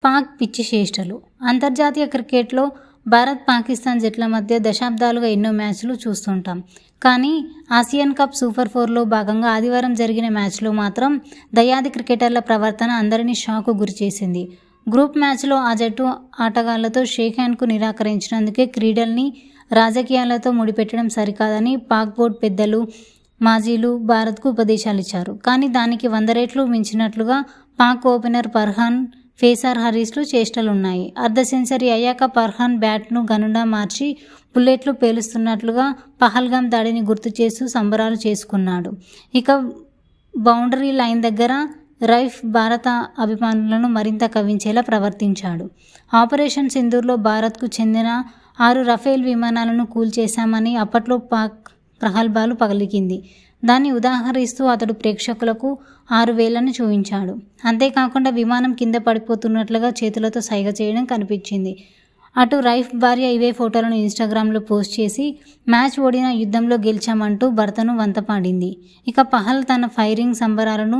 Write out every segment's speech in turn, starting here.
పాక్ పిచ్చి చేష్టలు. అంతర్జాతీయ క్రికెట్లో భారత్, పాకిస్తాన్ జట్ల మధ్య దశాబ్దాలుగా ఎన్నో మ్యాచ్లు చూస్తుంటాం. కానీ ఆసియన్ కప్ సూపర్ 4లో భాగంగా ఆదివారం జరిగిన మ్యాచ్లో మాత్రం దయ్యాది క్రికెటర్ల ప్రవర్తన అందరినీ షాక్కు గురిచేసింది. గ్రూప్ మ్యాచ్లో ఆ జట్టు ఆటగాళ్లతో షేక్ హ్యాండ్కు నిరాకరించినందుకే క్రీడల్ని రాజకీయాలతో ముడిపెట్టడం సరికాదని పాక్ బోర్డు పెద్దలు, మాజీలు భారత్కు ఉపదేశాలిచ్చారు. కానీ దానికి 100 రెట్లు మించినట్లుగా పాక్ ఓపెనర్ ఫర్హాన్, పేసర్ హరీస్లు చేష్టలున్నాయి. అర్ధ సెంచరీ అయ్యాక ఫర్హాన్ బ్యాట్ను గన్నుగా మార్చి బుల్లెట్లు పేలుస్తున్నట్లుగా పహల్గామ్ దాడిని గుర్తు చేస్తూ సంబరాలు చేసుకున్నాడు. ఇక బౌండరీ లైన్ దగ్గర రైఫ్ భారత అభిమానులను మరింత కవ్వించేలా ప్రవర్తించాడు. ఆపరేషన్ సింధూర్లో భారత్కు చెందిన 6 రఫేల్ విమానాలను కూల్చేశామని అప్పట్లో పాక్ ప్రగల్భాలు పలికింది. దాన్ని ఉదాహరిస్తూ అతడు ప్రేక్షకులకు 6 వేళ్లను చూపించాడు. అంతేకాకుండా విమానం కింద పడిపోతున్నట్లుగా చేతులతో సైగ చేయడం కనిపించింది. అటు రైఫ్ భార్య ఇవే ఫోటోలను ఇన్స్టాగ్రామ్లో పోస్ట్ చేసి మ్యాచ్ ఓడిన యుద్ధంలో గెలిచామంటూ భర్తను వంతపాడింది. ఇక పహల్ తన ఫైరింగ్ సంబరాలను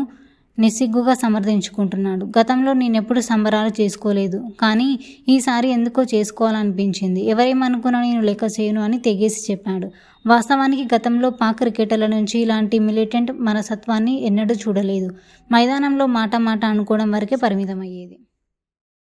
నిస్సిగ్గుగా సమర్థించుకుంటున్నాడు. గతంలో నేనెప్పుడు సంబరాలు చేసుకోలేదు, కానీ ఈసారి ఎందుకో చేసుకోవాలనిపించింది. ఎవరేమనుకున్నా నేను లెక్క చేయను అని తెగేసి చెప్పాడు. వాస్తవానికి గతంలో పాక్ క్రికెటర్ల నుంచి ఇలాంటి మిలిటెంట్ మనస్తత్వాన్ని ఎన్నడూ చూడలేదు. మైదానంలో మాట అనుకోవడం వరకే పరిమితమయ్యేది.